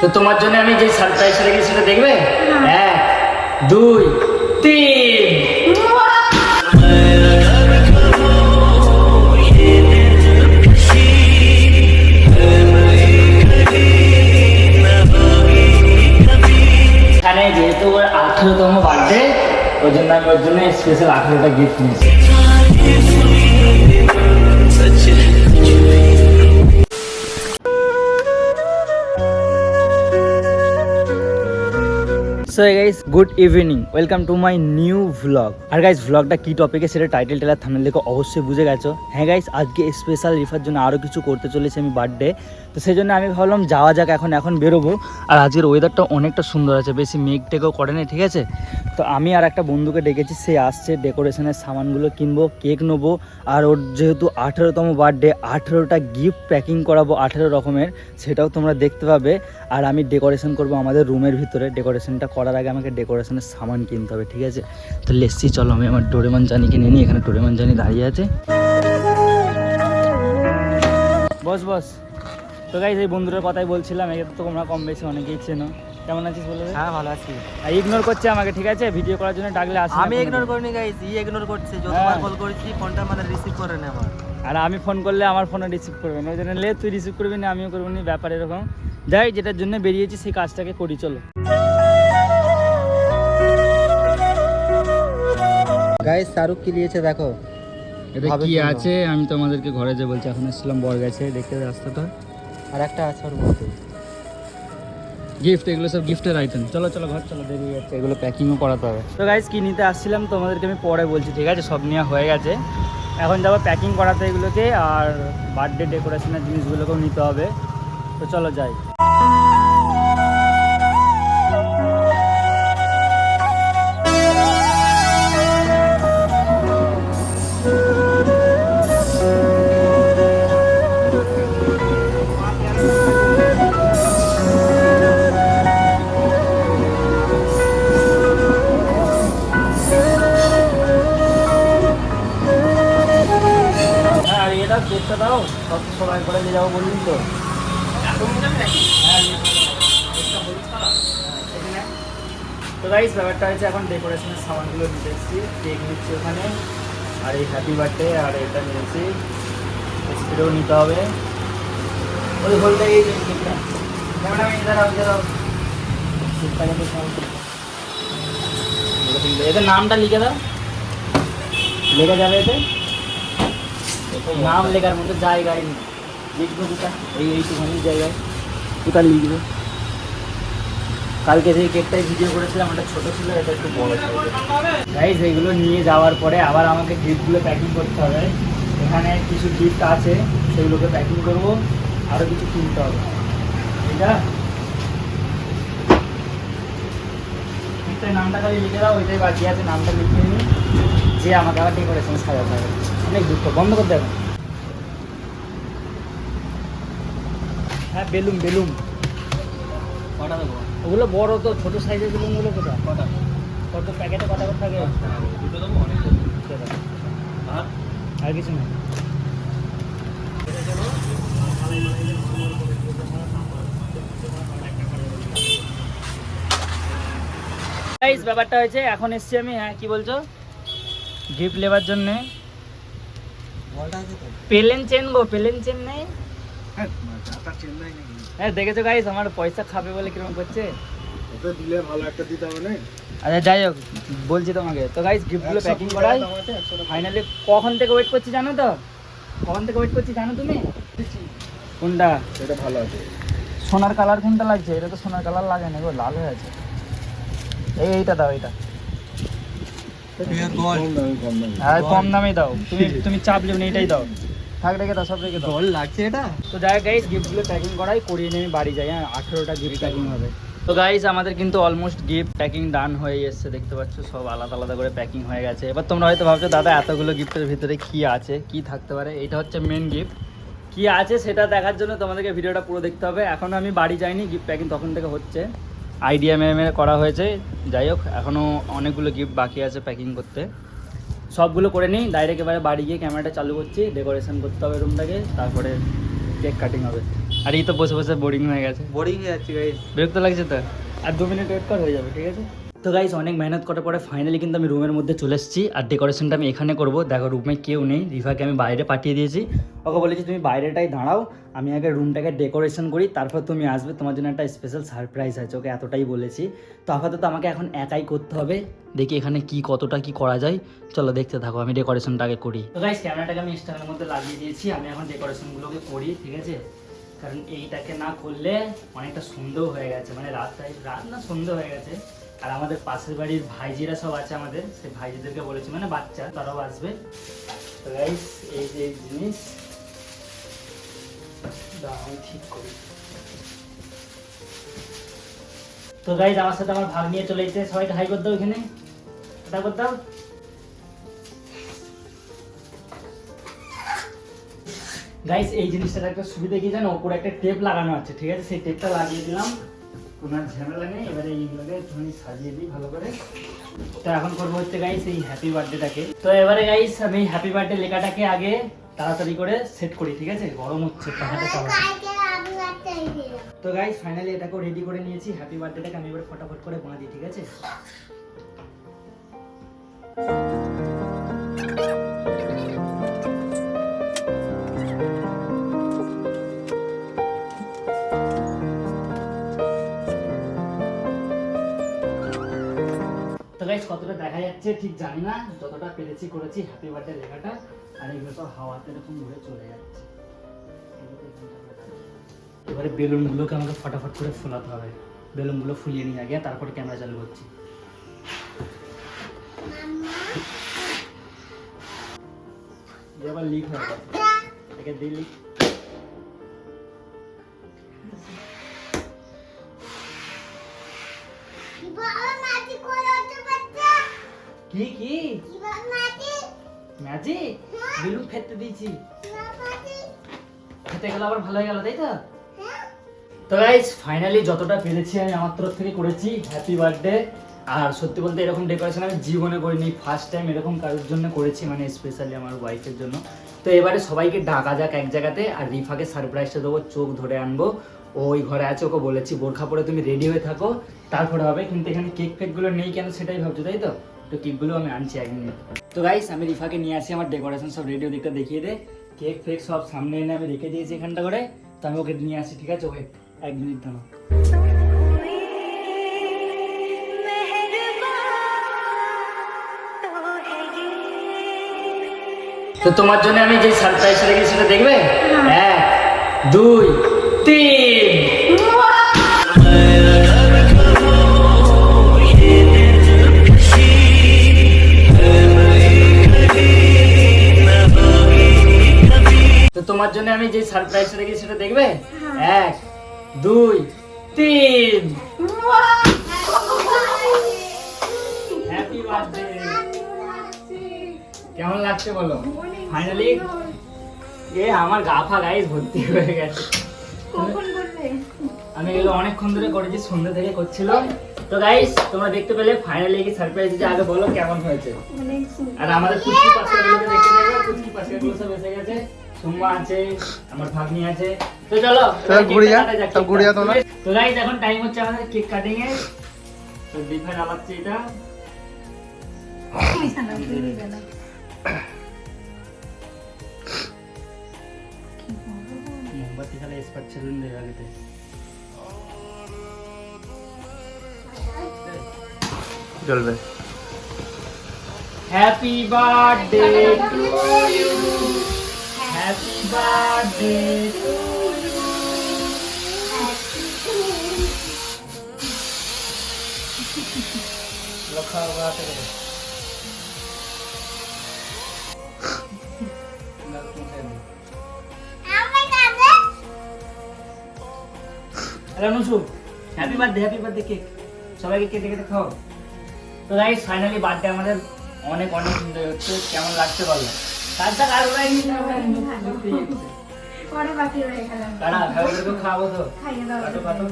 তো তোমার জন্য আমি যে সারপ্রাইজটা রেখেছি সেটা দেখবে? 1 2 3। এখানে যেহেতু ওর 18তম বার্থডে, ওই জন্য আমি ওর জন্য স্পেশাল 18টা গিফট নিয়েছি। So guys, good evening, welcome to my new vlog. আর গাইস, ভ্লগটা কি টপিকে সেটা টাইটেল টেলার থাম্বনেল দেখে অবশ্যই বুঝে গেছো। হ্যাঁ গাইস, আজকে স্পেশাল রিফার জন্য আরও কিছু করতে চলেছে আমি বার্থডে, তো সেই জন্য আমি ভাবলাম যাওয়া যাক, এখন বেরোবো। আর আজকের ওয়েদারটা অনেকটা সুন্দর আছে, বেশি মেঘ টেকেও করে না, ঠিক আছে। তো আমি আর একটা বন্ধুকে ডেকেছি, সে আসছে, ডেকোরেশনের সামানগুলো কিনবো, কেক নেবো। আর ওর যেহেতু 18তম বার্থডে, 18টা গিফট প্যাকিং করাবো 18 রকমের, সেটাও তোমরা দেখতে পাবে। আর আমি ডেকোরেশন করবো আমাদের রুমের ভিতরে। ডেকোরেশনটা করার আগে আমাকে ডেকোরেশনের সামান কিনতে হবে, ঠিক আছে। তো লেসি, চলো আমি আমার ডোরেমন জানিকে নিয়ে নিই। এখানে ডোরেমন জানি দাঁড়িয়ে আছে, বস বস। তো গাইস, এই বন্ধুটার কথাই বলছিলাম, একে তো তোমরা কম বেশি অনেকেই চেনো। কেমন আছিস বলে? হ্যাঁ, ভালো আছি। আর ইগনোর করছে আমাকে, ঠিক আছে, ভিডিও করার জন্য ডাকলে আসে। আমি ইগনোর করিনি গাইস, ইগনোর করছে। যতবার কল করেছি ফোনটা মানে রিসিভ করে না আমার। আর আমি ফোন করলে আমার ফোনে রিসিভ করবে না, ওই জন্য লে তুই রিসিভ করবি না, আমিও করবো না, ব্যাপার এরকম। যাই, যেটার জন্য বেরিয়েছি সেই কাজটাকে করি, চলো। গাইস, শাহরুখ কি নিয়েছে দেখো। এটা কি আছে আমি তোমাদেরকে ঘরে যে বলছি, এখন এসেছিলাম বর গেছে, দেখতে রাস্তাটা। আর একটা আছে ওর মধ্যে গিফট, এগুলো সব গিফটের আইটেম। চলো চলো ঘর চলো, দেরি হয়ে যাচ্ছে, এগুলো প্যাকিংও করাতে হবে। তো গাইস, কি নিতে আসছিলাম তোমাদেরকে আমি পরে বলছি, ঠিক আছে। সব নেওয়া হয়ে গেছে, এখন যাবো প্যাকিং করাতে এগুলোকে, আর বার্থডে ডেকোরেশনের জিনিসগুলোকেও নিতে হবে। তো চলো যাই। দেখতে দাও, সবাই করে নিয়ে যাবো বললি তো। তো গাইস, ব্যাপারটা হচ্ছে এখন ডেকোরেশনের সামানগুলো নিতে এসেছি, কেক নিচ্ছি ওখানে, আর এই হ্যাপি বার্থডে আর এটা নিয়েছি, স্প্রেও নিতে হবে। ওই হলটা এই কেকটা কেমন, আমি এদের নামটা লিখে দাও, লেখা যাবে এতে নাম লেখার মতো জায়গায় লিখবো, কোথা এইটুখানি জায়গায় কোথা লিখবে। কালকে সেই কেকটাই ভিডিও করেছিলাম, ওটা ছোটো ছিল, এটা একটু বড় ছিল। গাইস, এইগুলো নিয়ে যাওয়ার পরে আবার আমাকে গিফটগুলো প্যাকিং করতে হবে। এখানে কিছু গিফট আছে, সেগুলোকে প্যাকিং করবো, আরও কিছু কিনতে হবে। এটা নামটা খালি লিখে দাও, ওইটাই বাকি আছে, নামটা লিখে নিই, যে আমাকে আবার ডেকোরেশন সাজাতে হবে। অনেক দুঃখ, বন্ধ করতে হবে। হ্যাঁ, বেলুন বেলুন কটা দেবো? ওগুলো বড় তো, ছোটো সাইজের বেলুনগুলো কোথা? কটা? কত প্যাকেটে কটা করে থাকে? দুটো দেবো, অনেক আর কিছু না। গাইস, ব্যাপারটা হয়েছে, এখন এসছি আমি। হ্যাঁ, কি বলছো? গিফট নেবার জন্যে পেলেন চেন গো, পেলেন চেন নেই। হ্যাঁ, দেখেছো গাইস, আমার পয়সা খাবে বলে কিরকম করছে। আচ্ছা যাই হোক, বলছি তোমাকে। তো গাইস, গিফটগুলো প্যাকিং করাই ফাইনালি। কখন থেকে ওয়েট করছি জানো তো? কখন থেকে ওয়েট করছি জানো তুমি? কোনটা? এটা ভালো আছে। সোনার কালার কোনটা লাগছে? এটা তো সোনার কালার লাগে না গো, লাল হয়ে আছে। এইটা দাও, এইটা। হ্যাঁ, কম দামে দাও, তুমি চাপ নেবে না, এইটাই দাও। থাক, রেখে দাও, সব রেখে দাও। জল লাগছে এটা। তো যাই গাইস, গিফটগুলো প্যাকিং করাই, করিয়ে নিয়ে আমি বাড়ি যাই। হ্যাঁ, 18টা গিফট প্যাকিং হবে। তো গাইস, আমাদের কিন্তু অলমোস্ট গিফট প্যাকিং ডান হয়ে এসছে, দেখতে পাচ্ছ সব আলাদা আলাদা করে প্যাকিং হয়ে গেছে। এবার তোমরা হয়তো ভাবছো দাদা এতগুলো গিফটের ভিতরে কি আছে, কি থাকতে পারে। এটা হচ্ছে মেন গিফট। কি আছে সেটা দেখার জন্য তোমাদেরকে ভিডিওটা পুরো দেখতে হবে। এখনও আমি বাড়ি যাইনি, গিফট প্যাকিং তখন থেকে হচ্ছে, আইডিয়া মেরে করা হয়েছে। যাই হোক, এখনও অনেকগুলো গিফট বাকি আছে প্যাকিং করতে। সবগুলো করে নিই, ডাইরেক্ট এবারে বাড়ি গিয়ে ক্যামেরাটা চালু করছি, ডেকোরেশন করতে হবে রুমটাকে, তারপরে কেক কাটিং হবে। আর এই তো বসে বসে বোরিং হয়ে গেছে, বোরিং হয়ে যাচ্ছে গাইস। বিরক্ত লাগছে তো। আর 2 মিনিট ওয়েট কর, হয়ে যাবে, ঠিক আছে? তো গাইস অনেক মেহনত করার পরে ফাইনালি কিন্তু আমি রুমের মধ্যে চলে এসেছি। আর ডেকোরেশনটা আমি এখানে করব। দেখো রুমে কেউ নেই, রিফাকে আমি বাইরে পাঠিয়ে দিয়েছি। ওকে বলেছি তুমি বাইরেটাই দাঁড়াও, আমি আগে রুমটাকে ডেকোরেশন করি, তারপর তুমি আসবে, তোমার জন্য একটা স্পেশাল সারপ্রাইজ আছে। ওকে এতটাই বলেছি। তো আপাতত আমাকে এখন একাই করতে হবে। দেখি এখানে কি কতটা কি করা যায়, চলো দেখতে থাকো। আমি ডেকোরেশনটা আগে করি। তো গাইস ক্যামেরাটাকে আমি স্ট্যান্ডের মধ্যে লাগিয়ে দিয়েছি। আমি এখন ডেকোরেশনগুলোকে করি, ঠিক আছে? কারণ এইটাকে না করলে অনেকটা সন্দেহ হয়ে গেছে, মানে রাত না সন্দেহ হয়ে গেছে। আর আমাদের পাশের বাড়ির ভাইজিরা সব আছে আমাদের, সেই ভাইজিদেরকে বলেছি, মানে বাচ্চা তারাও আসবে। তো গাইস এই যে জিনিস আমি ঠিক করি। তো গাইস আমার সাথে আমার ভাগ নিয়ে চলে এসেছে, সবাইকে হাই করতে দাও, এখানে এটা করতে দাও। গাইস এই জিনিসটার একটা সুবিধা কি জানো, ওপরে একটা টেপ লাগানো আছে, ঠিক আছে? সেই টেপটা লাগিয়ে দিলাম, কোনো ঝামেলা নেই। এবারে এইগুলোকে তুমি সাজিয়ে দিই ভালো করে। তো এখন করবো হচ্ছে গাইস এই হ্যাপি বার্থডেটাকে। তো এবারে গাইস আমি হ্যাপি বার্থডে লেখাটাকে আগে তাড়াতাড়ি করে সেট করি, ঠিক আছে? গরম হচ্ছে পাখাটা চালাতে। তো গাইস ফাইনালি এটাকেও রেডি করে নিয়েছি। হ্যাপি বার্থডেটাকে আমি এবার ফটাফট করে বাঁধি, ঠিক আছে? তো গাইস কতটা দেখা যাচ্ছে ঠিক জানি না, যতটা পেরেছি করেছি হ্যাপি বার্থডে লেখাটা। আর এগুলো তো হাওয়াতে এরকম ঘুরে চলে যাচ্ছে। এবারে বেলুনগুলোকে আমাকে ফটাফট করে ফোলাতে হবে। বেলুনগুলো ফুলিয়ে নিয়ে আগে, তারপরে ক্যামেরা চালু করছি। এবার লিক হয়ে গেছে, একে দিলি। কি কি ম্যাজিক? বেলুন ফেটতে দিয়েছি, খেতে গেলে আবার ভালো হয়ে গেল, তাই তো? তো গাইস ফাইনালি যতটা পেরেছি আমি আমার তরফ থেকে করেছি হ্যাপি বার্থডে। আর সত্যি বলতে এরকম ডেকোরেশন আমি জীবনে করিনি, ফার্স্ট টাইম এরকম কারোর জন্য করেছি, মানে স্পেশালি আমার ওয়াইফের জন্য। তো এবারে সবাইকে ডাকা যাক এক জায়গাতে, আর রিফাকে সারপ্রাইজটা দেবো, চোখ ধরে আনবো। ওই ঘরে আছে, ওকে বলেছি বোরখা পরে তুমি রেডি হয়ে থাকো, তারপরে হবে। কিন্তু এখানে কেক ফেকগুলো নেই কেন সেটাই ভাবছো, তাই তো? তো কেকগুলো আমি আনছি এক মিনিট। তো গাইস আমি রিফাকে নিয়ে আসি, আমার ডেকোরেশন সব রেডি, ওদিকটা দেখিয়ে দে। কেক ফেক সব সামনে এনে আমি রেখে দিয়েছি এখানটা করে। তো আমি ওকে নিয়ে আসি, ঠিক আছে? ওয়েট এক মিনিট দাঁড়াও। তো তোমার জন্য আমি যে সারপ্রাইজটা রেখেছি সেটা দেখবে? 1 2 3। তো তোমার জন্য আমি যে সারপ্রাইজটা রেখেছি সেটা দেখবে? 1 2 3। Happy birthday. কেমন লাগছে বলো? ফাইনালি আমার গাফা গাইস ভর্তি হয়ে গেছে। আমি এগুলো অনেকক্ষণ ধরে করেছি, সন্ধ্যা থেকে করছিল। তো গাইস তোমরা দেখতে পেলে ফাইনালি কি সারপ্রাইজ দিয়েছে। আগে বলো কেমন হয়েছে? আর আমাদের কুচকি পাঁচকাগুলোকে দেখতে দেবে, কুচকি পাঁচকাগুলো সব এসে গেছে। সুম্মা আছে, আমার ভাগ্নি আছে। তো চলো তো গাইস এখন টাইম হচ্ছে আমাদের কেক কাটিং এর। তো ডিফাইন আলাচ্ছে এটা মোমবাতি খালে স্পট ছেলুন দেবে আগে। চলবে। Happy birthday to you, happy birthday to you. লক্ষা বাতে করে হ্যাপি বার্থডে কেক সবাইকে কেটে কেটে খাও। তো গাইস ফাইনালি বার্থডে আমাদের অনেক অনেক এনজয় হচ্ছে। কেমন লাগছে বলো? কাজটা কার উড়াইনি না পরে বাকি রয়ে গেল। কারা খাওয়াবো খাওয়াবো তো খাইয়ে দাও কাটো কাটো।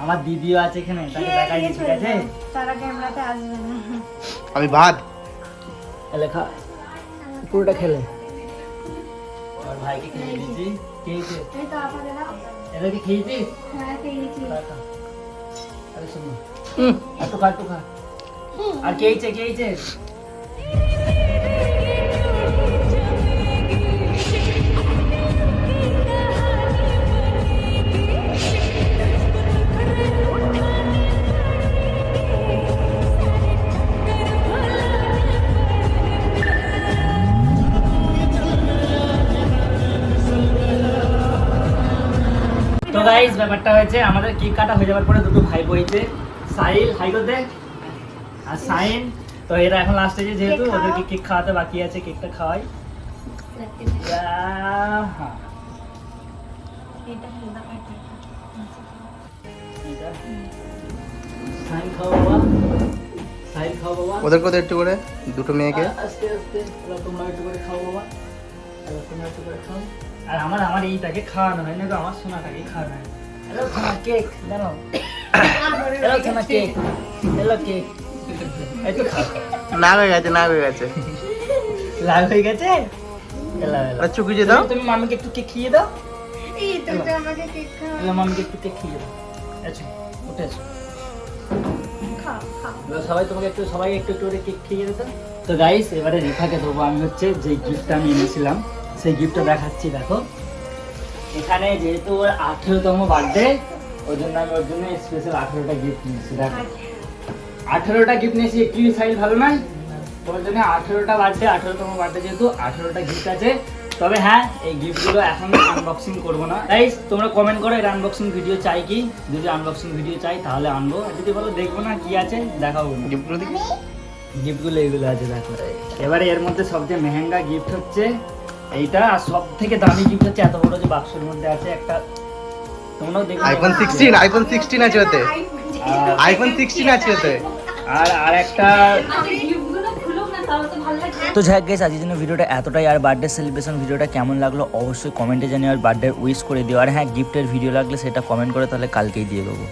আমার দিদিও আছে এখানে, তাকে দেখাই ঠিক আছে? তারা ক্যামেরাতে আসবে না। আমি ভাত লেখা পুরোটা খেলে और भाई की खेल लीजिए খেয়েছে এই তো আপনাদের না এরা কি খেয়েছিস হ্যাঁ খেয়েছি আরে শুনো একটু খা আর খেয়েছে তো গাইস ব্যাপারটা হয়েছে আমাদের কেক কাটা হয়ে যাওয়ার পরে দুটো ভাই বইছে সাহিল হাই করতে আর সাইন তো এরা এখন লাস্ট স্টেজে যেহেতু কেক খাওয়া। ওদেরকে কেক খাওয়াতে বাকি আছে কেকটা খাওয়াই হ্যাঁ এটা হেলদা কাটা এটা সাইন খাও বাবা সাইন খাও বাবা ওদের কোথায় একটু করে দুটো মেয়েকে আস্তে তোমরা একটু করে খাও বাবা তোমরা একটু করে খাও আর আমার এইটাকে খাওয়ানো হয় না তো আমার সোনাটাকে খাওয়ানো হয় হ্যালো সোনা কেক জানো হ্যালো সোনা কেক হ্যালো কেক এই তো খাও না হয়ে গেছে লাল হয়ে গেছে চুকিয়ে দাও তুমি মামিকে একটু কেক খেয়ে দাও এই তো আমাকে কেক খাওয়া এলো মামিকে একটু কেক খেয়ে দাও আচ্ছা উঠে এসো খাও এবার সবাই একটু করে কেক খেয়ে দিত তো গাইস এবারে রিফাকে দেবো আমি হচ্ছে যে গিফটটা আমি এনেছিলাম সেই গিফটটা দেখাচ্ছি দেখো এখানে যেহেতু ওর 18তম বার্থডে ওই জন্য আমি ওর জন্য স্পেশাল 18টা গিফট নিয়েছি দেখো 18টা গিফট নিয়েছি একটু সাইজ ভালো নয় ওর জন্য 18টা বার্থডে 18তম বার্থডে যেহেতু 18টা গিফট আছে তবে হ্যাঁ এই গিফটগুলো এখন আনবক্সিং করবো না গাইস তোমরা কমেন্ট করো এর আনবক্সিং ভিডিও চাই কি যদি আনবক্সিং ভিডিও চাই তাহলে আনবো আর যদি বলো দেখবো না কি আছে দেখাবো গিফটগুলো দেখি গিফটগুলো এইগুলো আছে দেখো এবারে এর মধ্যে সবচেয়ে মেহেঙ্গা গিফট হচ্ছে এইটা আর সব থেকে দামি গিফট হচ্ছে এত বড় যে বাক্সের মধ্যে আছে একটা তোমরাও দেখো আইফোন 16 আছে ওতে আইফোন 16 আছে ওতে আর একটা গিফটগুলো খুলো না তাহলে তো ভালো লাগবে তো যাই গেছে আজকের জন্য ভিডিওটা এতটাই আর বার্থডে সেলিব্রেশন ভিডিওটা কেমন লাগলো অবশ্যই কমেন্টে জানিয়ে আর বার্থডে উইশ করে দিও আর হ্যাঁ গিফটের ভিডিও লাগলে সেটা কমেন্ট করে তাহলে কালকেই দিয়ে দেবো